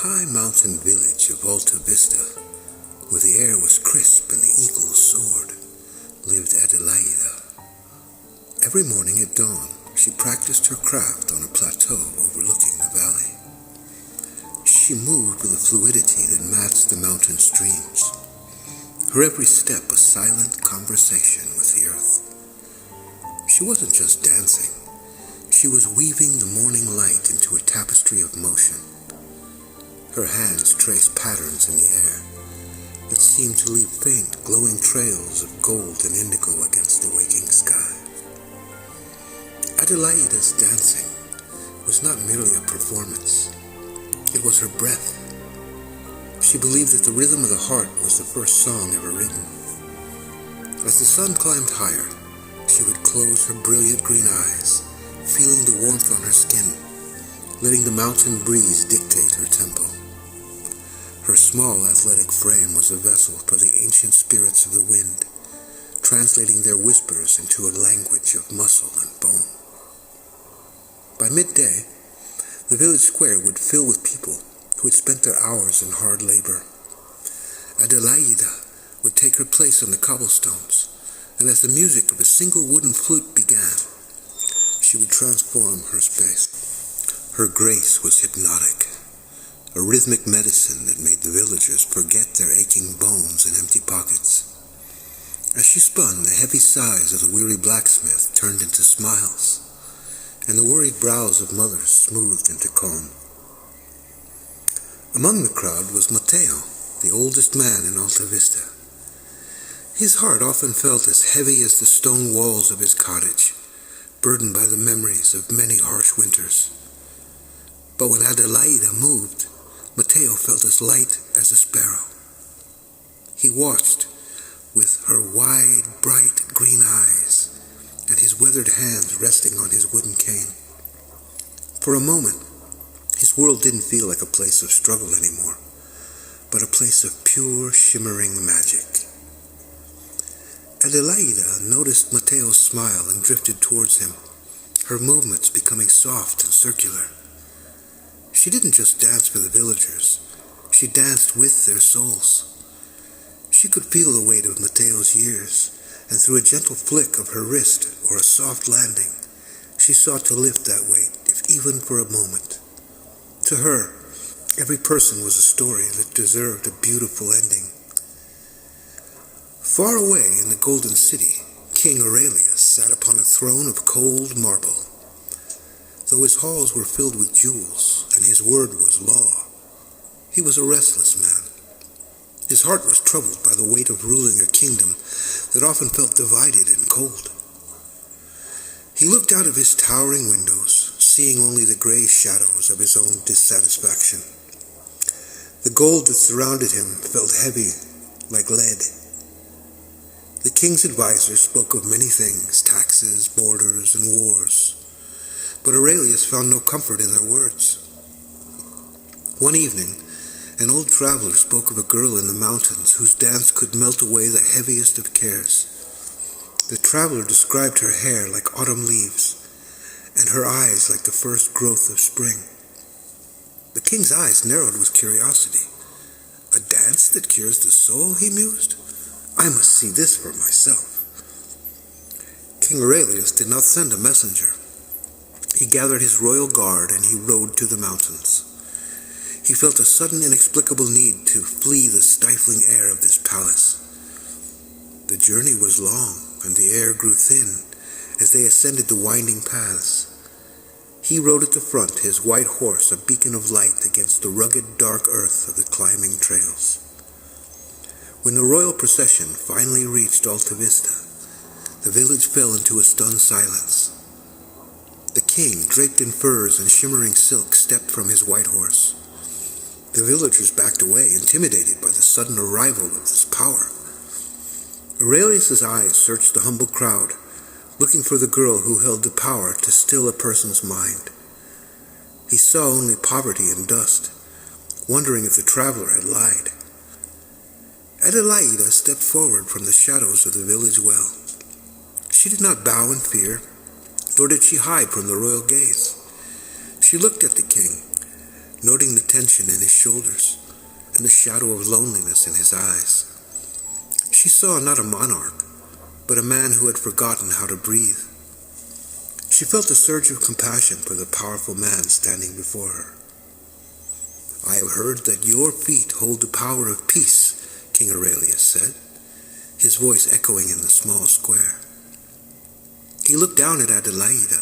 high mountain village of Alta Vista, where the air was crisp and the eagle soared, lived Adelaida. Every morning at dawn, she practiced her craft on a plateau overlooking the valley. She moved with a fluidity that matched the mountain streams, her every step a silent conversation with the earth. She wasn't just dancing. She was weaving the morning light into a tapestry of motion. Her hands traced patterns in the air that seemed to leave faint, glowing trails of gold and indigo against the waking sky. Adelaida's dancing was not merely a performance. It was her breath. She believed that the rhythm of the heart was the first song ever written. As the sun climbed higher, she would close her brilliant green eyes, feeling the warmth on her skin, letting the mountain breeze dictate her tempo. Her small athletic frame was a vessel for the ancient spirits of the wind, translating their whispers into a language of muscle and bone. By midday, the village square would fill with people who had spent their hours in hard labor. Adelaida would take her place on the cobblestones, and as the music of a single wooden flute began, she would transform her space. Her grace was hypnotic, a rhythmic medicine that made the villagers forget their aching bones and empty pockets. As she spun, the heavy sighs of the weary blacksmith turned into smiles, and the worried brows of mothers smoothed into calm. Among the crowd was Mateo, the oldest man in Alta Vista. His heart often felt as heavy as the stone walls of his cottage, burdened by the memories of many harsh winters. But when Adelaida moved, Mateo felt as light as a sparrow. He watched with her wide, bright green eyes and his weathered hands resting on his wooden cane. For a moment, his world didn't feel like a place of struggle anymore, but a place of pure, shimmering magic. Adelaida noticed Mateo's smile and drifted towards him, her movements becoming soft and circular. She didn't just dance for the villagers, she danced with their souls. She could feel the weight of Mateo's years, and through a gentle flick of her wrist or a soft landing, she sought to lift that weight, if even for a moment. To her, every person was a story that deserved a beautiful ending. Far away in the Golden City, King Aurelius sat upon a throne of cold marble. Though his halls were filled with jewels and his word was law, he was a restless man. His heart was troubled by the weight of ruling a kingdom that often felt divided and cold. He looked out of his towering windows, seeing only the gray shadows of his own dissatisfaction. The gold that surrounded him felt heavy, like lead. The king's advisors spoke of many things, taxes, borders, and wars. But Aurelius found no comfort in their words. One evening, an old traveler spoke of a girl in the mountains whose dance could melt away the heaviest of cares. The traveler described her hair like autumn leaves, and her eyes like the first growth of spring. The king's eyes narrowed with curiosity. A dance that cures the soul, he mused? I must see this for myself. King Aurelius did not send a messenger. He gathered his royal guard and he rode to the mountains. He felt a sudden inexplicable need to flee the stifling air of this palace. The journey was long and the air grew thin as they ascended the winding paths. He rode at the front, his white horse a beacon of light against the rugged, dark earth of the climbing trails. When the royal procession finally reached Alta Vista, the village fell into a stunned silence. The king, draped in furs and shimmering silk, stepped from his white horse. The villagers backed away, intimidated by the sudden arrival of this power. Aurelius's eyes searched the humble crowd, looking for the girl who held the power to still a person's mind. He saw only poverty and dust, wondering if the traveler had lied. Adelaida stepped forward from the shadows of the village well. She did not bow in fear, nor did she hide from the royal gaze. She looked at the king, noting the tension in his shoulders and the shadow of loneliness in his eyes. She saw not a monarch, but a man who had forgotten how to breathe. She felt a surge of compassion for the powerful man standing before her. "I have heard that your feet hold the power of peace," King Aurelius said, his voice echoing in the small square. He looked down at Adelaida,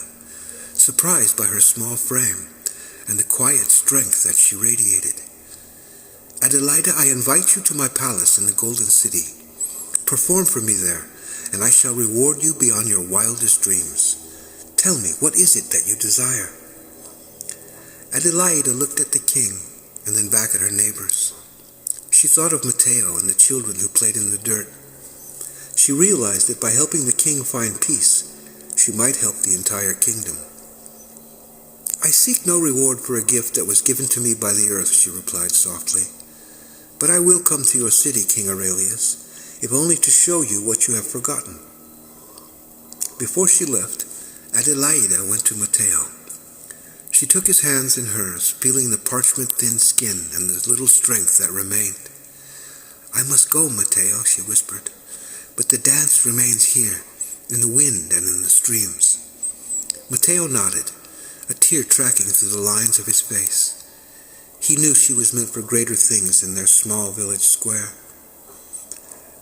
surprised by her small frame and the quiet strength that she radiated. "Adelaida, I invite you to my palace in the Golden City. Perform for me there, and I shall reward you beyond your wildest dreams. Tell me, what is it that you desire?" Adelaida looked at the king and then back at her neighbors. She thought of Matteo and the children who played in the dirt. She realized that by helping the king find peace, she might help the entire kingdom. "I seek no reward for a gift that was given to me by the earth," she replied softly. "But I will come to your city, King Aurelius, if only to show you what you have forgotten." Before she left, Adelaida went to Matteo. She took his hands in hers, feeling the parchment-thin skin and the little strength that remained. "I must go, Matteo," she whispered, "but the dance remains here, in the wind and in the streams." Matteo nodded, a tear tracking through the lines of his face. He knew she was meant for greater things in their small village square.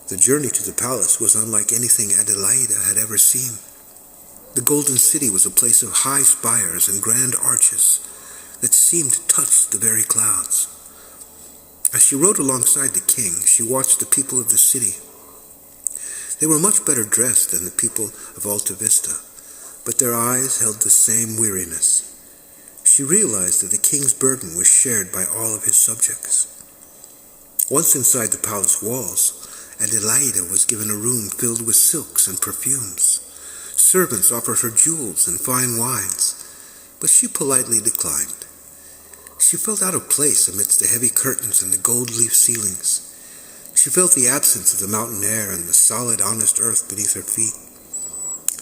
The journey to the palace was unlike anything Adelaida had ever seen. The Golden City was a place of high spires and grand arches that seemed to touch the very clouds. As she rode alongside the king, she watched the people of the city. They were much better dressed than the people of Alta Vista, but their eyes held the same weariness. She realized that the king's burden was shared by all of his subjects. Once inside the palace walls, Adelaida was given a room filled with silks and perfumes. Servants offered her jewels and fine wines, but she politely declined. She felt out of place amidst the heavy curtains and the gold-leaf ceilings. She felt the absence of the mountain air and the solid, honest earth beneath her feet.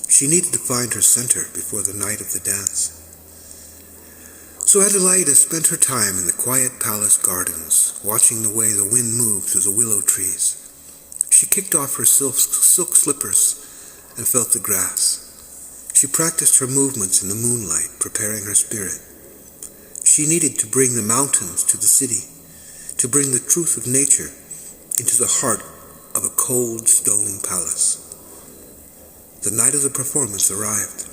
She needed to find her center before the night of the dance. So Adelaida spent her time in the quiet palace gardens, watching the way the wind moved through the willow trees. She kicked off her silk slippers and felt the grass. She practiced her movements in the moonlight, preparing her spirit. She needed to bring the mountains to the city, to bring the truth of nature into the heart of a cold stone palace. The night of the performance arrived.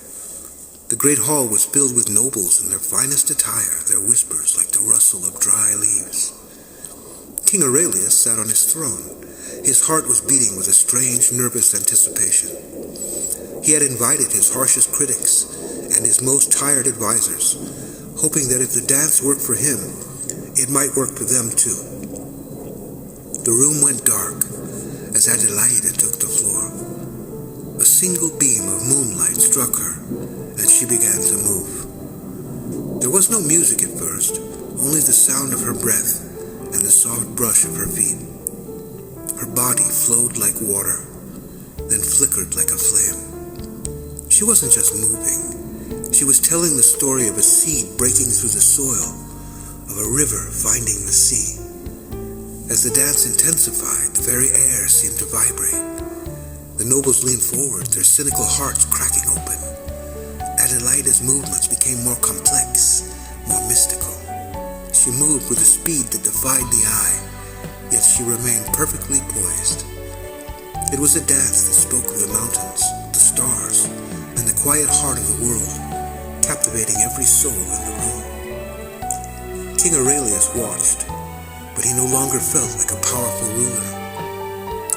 The great hall was filled with nobles in their finest attire, their whispers like the rustle of dry leaves. King Aurelius sat on his throne. His heart was beating with a strange, nervous anticipation. He had invited his harshest critics and his most tired advisors, hoping that if the dance worked for him, it might work for them too. The room went dark as Adelaida took the floor. A single beam of moonlight struck her, and she began to move. There was no music at first, only the sound of her breath and the soft brush of her feet. Her body flowed like water, then flickered like a flame. She wasn't just moving. She was telling the story of a seed breaking through the soil, of a river finding the sea. As the dance intensified, the very air seemed to vibrate. The nobles leaned forward, their cynical hearts cracking open. Adelaida's movements became more complex, more mystical. She moved with a speed that defied the eye, yet she remained perfectly poised. It was a dance that spoke of the mountains, the stars, and the quiet heart of the world, captivating every soul in the room. King Aurelius watched, but he no longer felt like a powerful ruler.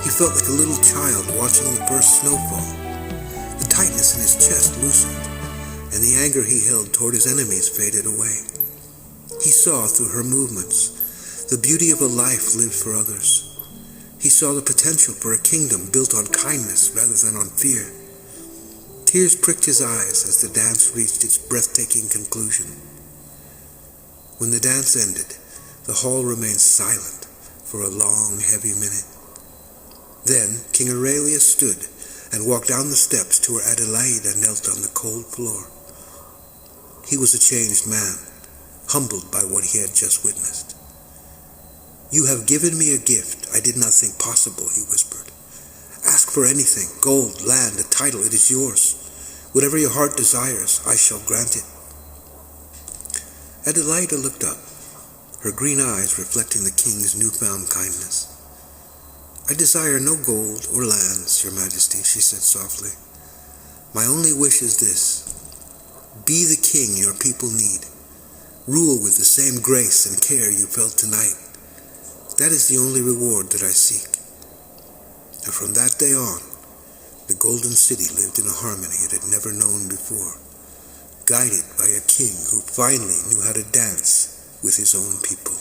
He felt like a little child watching the first snowfall. The tightness in his chest loosened, and the anger he held toward his enemies faded away. He saw through her movements the beauty of a life lived for others. He saw the potential for a kingdom built on kindness rather than on fear. Tears pricked his eyes as the dance reached its breathtaking conclusion. When the dance ended, the hall remained silent for a long, heavy minute. Then King Aurelius stood and walked down the steps to where Adelaida knelt on the cold floor. He was a changed man, humbled by what he had just witnessed. "You have given me a gift I did not think possible," he whispered. "Ask for anything, gold, land, a title, it is yours. Whatever your heart desires, I shall grant it." Adelaida looked up, her green eyes reflecting the king's newfound kindness. "I desire no gold or lands, your majesty," she said softly. "My only wish is this: be the king your people need. Rule with the same grace and care you felt tonight. That is the only reward that I seek." And from that day on, the Golden City lived in a harmony it had never known before, guided by a king who finally knew how to dance with his own people.